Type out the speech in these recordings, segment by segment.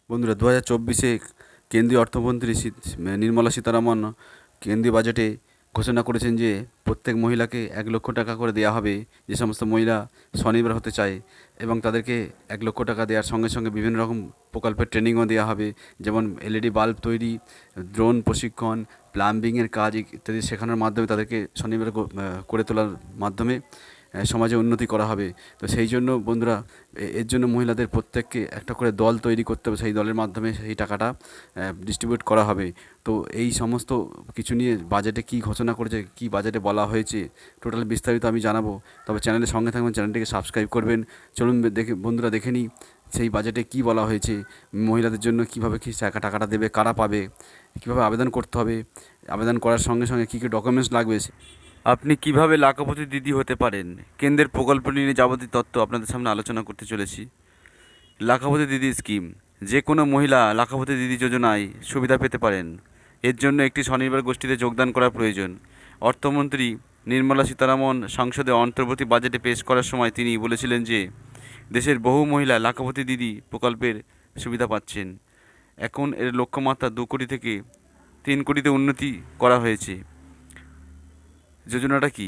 বন্ধুরা, 2024-এ কেন্দ্রীয় অর্থমন্ত্রী নির্মলা সীতারামন কেন্দ্রীয় বাজেটে ঘোষণা করেছেন যে প্রত্যেক মহিলাকে 1 লক্ষ টাকা করে দেওয়া হবে। যে সমস্ত মহিলা স্বনির্ভর হতে চায় এবং তাদেরকে 1 লক্ষ টাকা দেওয়ার সঙ্গে সঙ্গে বিভিন্ন রকম প্রকল্পের ট্রেনিংও দেওয়া হবে, যেমন এলইডি বাল্ব তৈরি, ড্রোন প্রশিক্ষণ, প্লাম্বিংয়ের কাজ ইত্যাদি শেখানোর মাধ্যমে তাদেরকে স্বনির্ভর করে তোলার মাধ্যমে সমাজে উন্নতি করা হবে। তো সেই জন্য বন্ধুরা, এর জন্য মহিলাদের প্রত্যেককে একটা করে দল তৈরি করতে হবে, সেই দলের মাধ্যমে সেই টাকাটা ডিস্ট্রিবিউট করা হবে। তো এই সমস্ত কিছু নিয়ে বাজেটে কী ঘোষণা করেছে, কী বাজেটে বলা হয়েছে, টোটাল বিস্তারিত আমি জানাবো। তবে চ্যানেলের সঙ্গে থাকবেন, চ্যানেলটিকে সাবস্ক্রাইব করবেন। চলুন দেখে বন্ধুরা, দেখে নিই সেই বাজেটে কী বলা হয়েছে, মহিলাদের জন্য কীভাবে কী টাকাটা দেবে, কারা পাবে, কীভাবে আবেদন করতে হবে, আবেদন করার সঙ্গে সঙ্গে কী কী ডকুমেন্টস লাগবে, আপনি কিভাবে লাখপতি দিদি হতে পারেন, কেন্দ্রের প্রকল্প নিয়ে যাবতীয় তথ্য আপনাদের সামনে আলোচনা করতে চলেছি। লাখপতি দিদি স্কিম, যে কোনো মহিলা লাখপতি দিদি যোজনায় সুবিধা পেতে পারেন। এর জন্য একটি স্বনির্ভর গোষ্ঠীতে যোগদান করা প্রয়োজন। অর্থমন্ত্রী নির্মলা সীতারামন সংসদে অন্তর্বর্তী বাজেটে পেশ করার সময় তিনি বলেছিলেন যে দেশের বহু মহিলা লাখপতি দিদি প্রকল্পের সুবিধা পাচ্ছেন। এখন এর লক্ষ্যমাত্রা 2 কোটি থেকে 3 কোটিতে উন্নতি করা হয়েছে। যোজনাটা কি?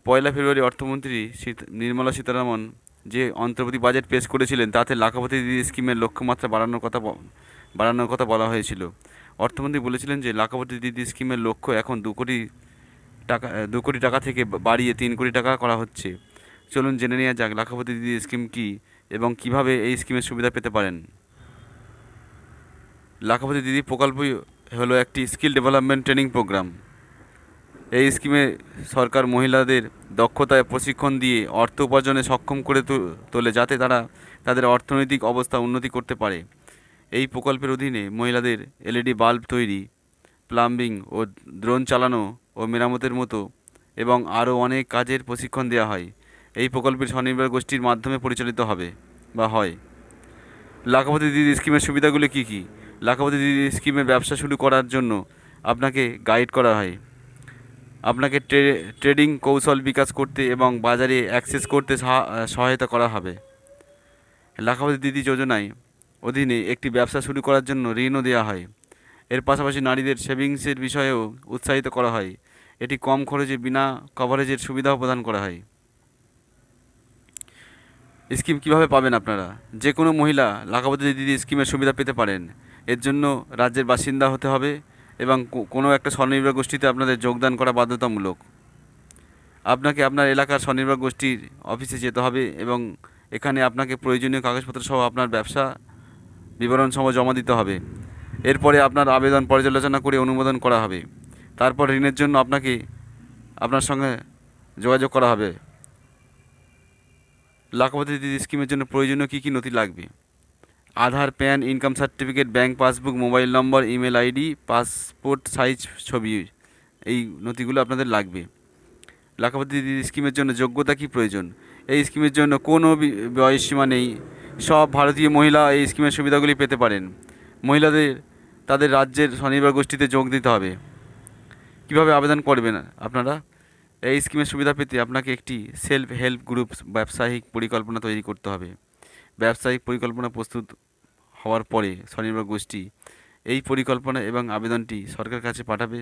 1 ফেব্রুয়ারি অর্থমন্ত্রী নির্মলা সীতারামন যে অন্তর্বর্তী বাজেট পেশ করেছিলেন তাতে লাখপতি দিদি স্কিমের লক্ষ্যমাত্রা বাড়ানোর কথা বলা হয়েছিল। অর্থমন্ত্রী বলেছিলেন যে লাখপতি দিদি স্কিমের লক্ষ্য এখন 2 কোটি টাকা থেকে বাড়িয়ে 3 কোটি টাকা করা হচ্ছে। চলুন জেনে নেওয়া যাক লাখপতি দিদি স্কিম কি এবং কিভাবে এই স্কিমের সুবিধা পেতে পারেন। লাখপতি দিদি প্রকল্প হলো একটি স্কিল ডেভেলপমেন্ট ট্রেনিং প্রোগ্রাম। এই স্কিমে সরকার মহিলাদের দক্ষতায় প্রশিক্ষণ দিয়ে অর্থ উপার্জনে সক্ষম করে তোলে, যাতে তারা তাদের অর্থনৈতিক অবস্থা উন্নতি করতে পারে। এই প্রকল্পের অধীনে মহিলাদের এলইডি বাল্ব তৈরি, প্লাম্বিং ও ড্রোন চালানো ও মেরামতের মতো এবং আরও অনেক কাজের প্রশিক্ষণ দেওয়া হয়। এই প্রকল্পের স্বনির্ভর গোষ্ঠীর মাধ্যমে পরিচালিত হয়। লাখপতি দিদি স্কিমের সুবিধাগুলি কী কী? লাখপতি দিদি স্কিমের ব্যবসা শুরু করার জন্য আপনাকে গাইড করা হয়। আপনাকে ট্রেডিং কৌশল বিকাশ করতে এবং বাজারে অ্যাক্সেস করতে সহায়তা করা হবে। লাখপতি দিদি যোজনায় অধীনে একটি ব্যবসা শুরু করার জন্য ঋণও দেওয়া হয়। এর পাশাপাশি নারীদের সেভিংসের বিষয়েও উৎসাহিত করা হয়। এটি কম খরচে বিনা কভারেজের সুবিধাও প্রদান করা হয়। স্কিম কিভাবে পাবেন আপনারা? যে কোনো মহিলা লাখপতি দিদি স্কিমের সুবিধা পেতে পারেন। এর জন্য রাজ্যের বাসিন্দা হতে হবে এবং কোনো একটা স্বনির্ভর গোষ্ঠীতে আপনাদের যোগদান করা বাধ্যতামূলক। আপনাকে আপনার এলাকার স্বনির্ভর গোষ্ঠীর অফিসে যেতে হবে এবং এখানে আপনাকে প্রয়োজনীয় কাগজপত্র সহ আপনার ব্যবসা বিবরণ সহ জমা দিতে হবে। এরপরে আপনার আবেদন পর্যালোচনা করে অনুমোদন করা হবে। তারপর ঋণের জন্য আপনার সঙ্গে যোগাযোগ করা হবে। লাখপতি দিদি স্কিমের জন্য প্রয়োজনীয় কী কী নথি লাগবে? Aadhaar, PAN, income certificate, bank passbook, mobile number, email ID, passport size ছবি, এই নথিগুলো আপনাদের লাগবে। লাখপতি দিদি স্কিমের জন্য যোগ্যতা কী প্রয়োজন? এই স্কিমের জন্য কোনো বয়সসীমা নেই। সব ভারতীয় মহিলা এই স্কিমের সুবিধাগুলি পেতে পারেন। মহিলাদের তাদের রাজ্যের স্বনির্ভর গোষ্ঠীতে যোগ দিতে হবে। কিভাবে আবেদন করবেন আপনারা? এই স্কিমের সুবিধা পেতে আপনাকে একটি সেলফ হেল্প গ্রুপ ব্যবসায়িক পরিকল্পনা তৈরি করতে হবে। ব্যবসায়িক পরিকল্পনা প্রস্তুত হওয়ার পরে স্বনির্ভর গোষ্ঠী এই পরিকল্পনা এবং আবেদনটি সরকারের কাছে পাঠাবে।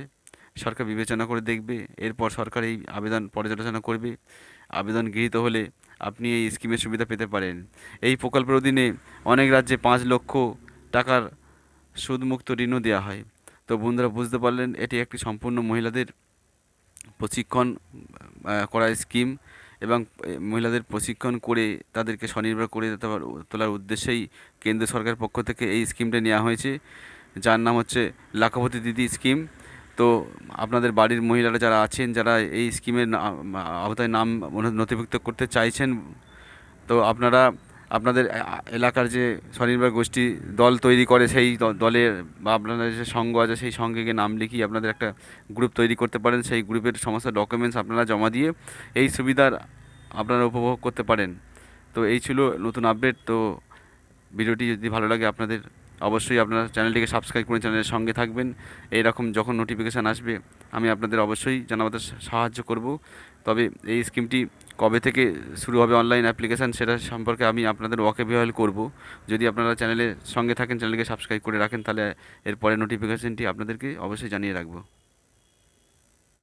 সরকার বিবেচনা করে দেখবে। এরপর সরকার এই আবেদন পর্যালোচনা করবে। আবেদন গৃহীত হলে আপনি এই স্কিমের সুবিধা পেতে পারেন। এই প্রকল্পের অধীনে অনেক রাজ্যে 5 লক্ষ টাকার সুদমুক্ত ঋণও দেওয়া হয়। তো বন্ধুরা, বুঝতে পারলেন এটি একটি সম্পূর্ণ মহিলাদের প্রশিক্ষণ করা স্কিম এবং মহিলাদের প্রশিক্ষণ করে তাদেরকে স্বনির্ভর করে তোলার উদ্দেশ্যেই কেন্দ্র সরকারের পক্ষ থেকে এই স্কিমটা নেওয়া হয়েছে, যার নাম হচ্ছে লাখপতি দিদি স্কিম। তো আপনাদের বাড়ির মহিলারা যারা আছেন, যারা এই স্কিমের আওতায় নাম নথিভুক্ত করতে চাইছেন, তো আপনারা আপনাদের এলাকার যে স্বনির্ভর গোষ্ঠী দল তৈরি করে সেই দলের বা আপনাদের যে সংঘ আছে সেই সঙ্গে গিয়ে নাম লিখিয়ে আপনাদের একটা গ্রুপ তৈরি করতে পারেন। সেই গ্রুপের সমস্ত ডকুমেন্টস আপনারা জমা দিয়ে এই সুবিধার আপনারা উপভোগ করতে পারেন। তো এই ছিল নতুন আপডেট। তো ভিডিওটি যদি ভালো লাগে আপনাদের, অবশ্যই আপনারা চ্যানেলটিকে সাবস্ক্রাইব করে চ্যানেলের সঙ্গে থাকবেন। এইরকম যখন নোটিফিকেশান আসবে আমি আপনাদের অবশ্যই জানাতে সাহায্য করব। তবে এই স্কিমটি কবে থেকে শুরু হবে অনলাইন অ্যাপ্লিকেশান সেটা সম্পর্কে আমি আপনাদের ওয়াকিবহাল করব। যদি আপনারা চ্যানেলের সঙ্গে থাকেন, চ্যানেলকে সাবস্ক্রাইব করে রাখেন, তাহলে এর পরে নোটিফিকেশানটি আপনাদেরকে অবশ্যই জানিয়ে রাখবো।